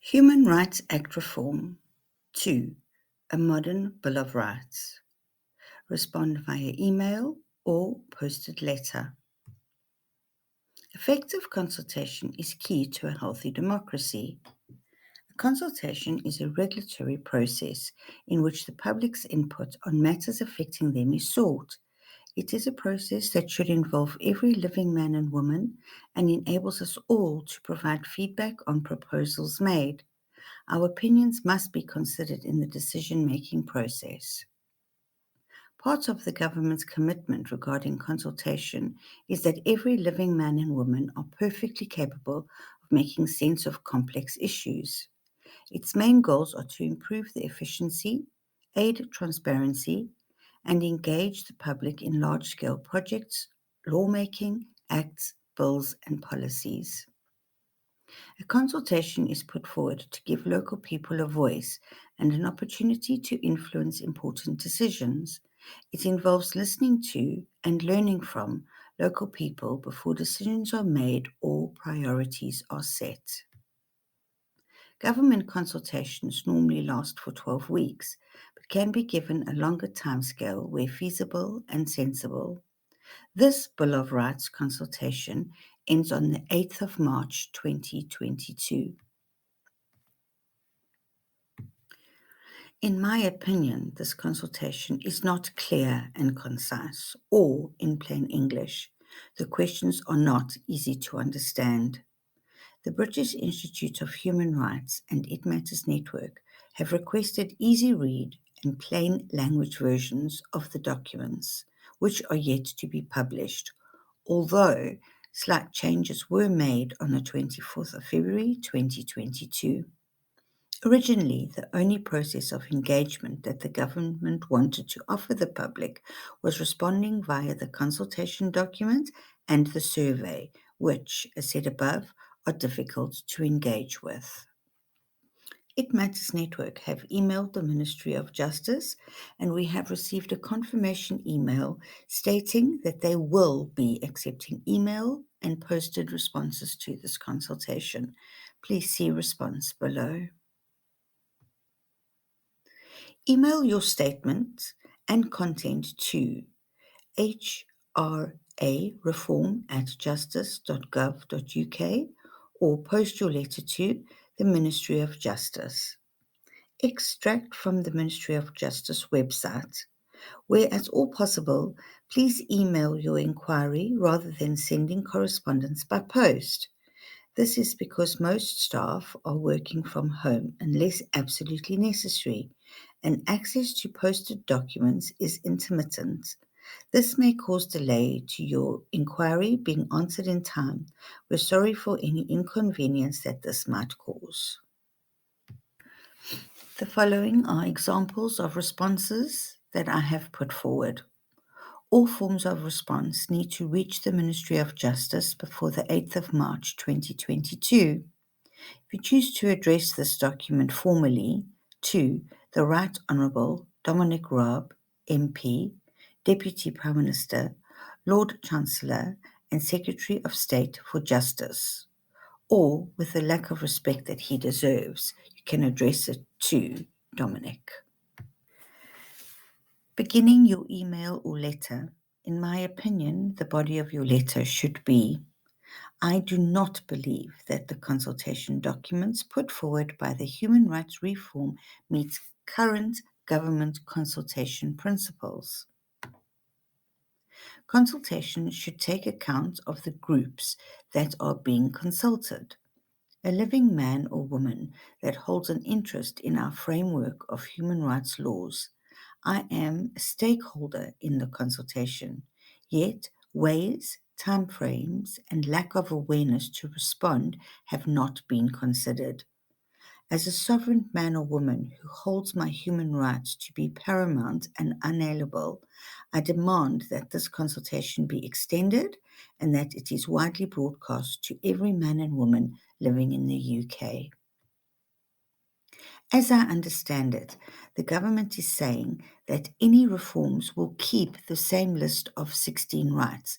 Human Rights Act Reform 2. A Modern Bill of Rights. Respond via email or posted letter. Effective consultation is key to a healthy democracy. A consultation is a regulatory process in which the public's input on matters affecting them is sought. It is a process that should involve every living man and woman and enables us all to provide feedback on proposals made. Our opinions must be considered in the decision-making process. Part of the government's commitment regarding consultation is that every living man and woman are perfectly capable of making sense of complex issues. Its main goals are to improve the efficiency, aid transparency, and engage the public in large-scale projects, lawmaking, acts, bills, and policies. A consultation is put forward to give local people a voice and an opportunity to influence important decisions. It involves listening to and learning from local people before decisions are made or priorities are set. Government consultations normally last for 12 weeks, but can be given a longer timescale where feasible and sensible. This Bill of Rights consultation ends on the 8th of March 2022. In my opinion, this consultation is not clear and concise, or in plain English, the questions are not easy to understand. The British Institute of Human Rights and It Matters Network have requested easy read and plain language versions of the documents, which are yet to be published, although slight changes were made on the 24th of February 2022. Originally, the only process of engagement that the government wanted to offer the public was responding via the consultation document and the survey, which, as said above, are difficult to engage with. It Matters Network have emailed the Ministry of Justice, and we have received a confirmation email stating that they will be accepting email and posted responses to this consultation. Please see response below. Email your statement and content to hrareform@justice.gov.uk or post your letter to the Ministry of Justice. Extract from the Ministry of Justice website. Where at all possible, please email your inquiry rather than sending correspondence by post. This is because most staff are working from home unless absolutely necessary, and access to posted documents is intermittent. This may cause delay to your inquiry being answered in time. We're sorry for any inconvenience that this might cause. The following are examples of responses that I have put forward. All forms of response need to reach the Ministry of Justice before the 8th of March 2022. If you choose to address this document formally to the Right Honourable Dominic Raab, MP, Deputy Prime Minister, Lord Chancellor, and Secretary of State for Justice, or with the lack of respect that he deserves, you can address it to Dominic. Beginning your email or letter, in my opinion, the body of your letter should be: I do not believe that the consultation documents put forward by the Human Rights Reform meet current government consultation principles. Consultation should take account of the groups that are being consulted. A living man or woman that holds an interest in our framework of human rights laws. I am a stakeholder in the consultation, yet ways, timeframes, and lack of awareness to respond have not been considered. As a sovereign man or woman who holds my human rights to be paramount and unalienable, I demand that this consultation be extended and that it is widely broadcast to every man and woman living in the UK. As I understand it, the government is saying that any reforms will keep the same list of 16 rights.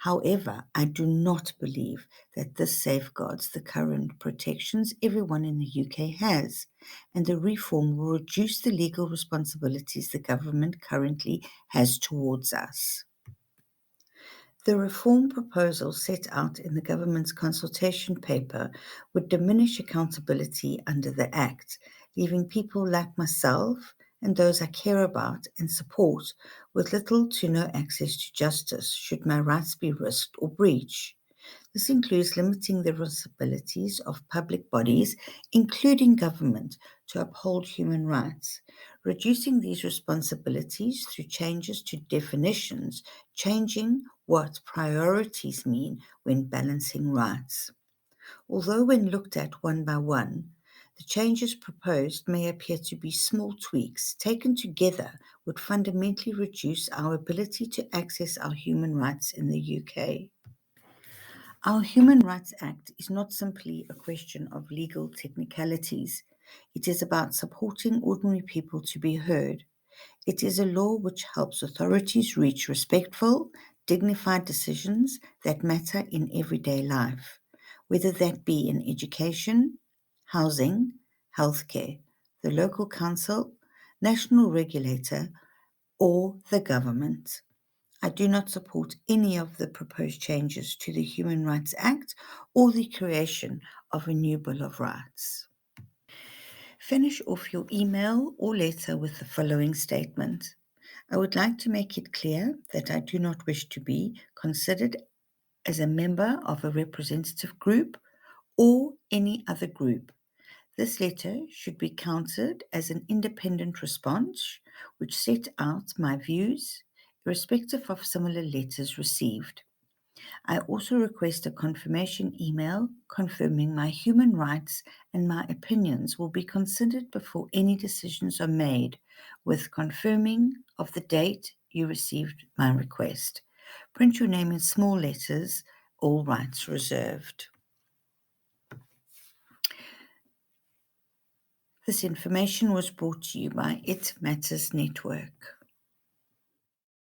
However, I do not believe that this safeguards the current protections everyone in the UK has, and the reform will reduce the legal responsibilities the government currently has towards us. The reform proposal set out in the government's consultation paper would diminish accountability under the Act, leaving people like myself and those I care about and support with little to no access to justice should my rights be risked or breached. This includes limiting the responsibilities of public bodies, including government, to uphold human rights, reducing these responsibilities through changes to definitions, changing what priorities mean when balancing rights. Although, when looked at one by one, the changes proposed may appear to be small tweaks, taken together would fundamentally reduce our ability to access our human rights in the UK. Our Human Rights Act is not simply a question of legal technicalities. It is about supporting ordinary people to be heard. It is a law which helps authorities reach respectful, dignified decisions that matter in everyday life, whether that be in education, housing, healthcare, the local council, national regulator, or the government. I do not support any of the proposed changes to the Human Rights Act or the creation of a new Bill of Rights. Finish off your email or letter with the following statement. I would like to make it clear that I do not wish to be considered as a member of a representative group or any other group. This letter should be counted as an independent response which set out my views, irrespective of similar letters received. I also request a confirmation email confirming my human rights and my opinions will be considered before any decisions are made, with confirming of the date you received my request. Print your name in small letters, all rights reserved. This information was brought to you by It Matters Network.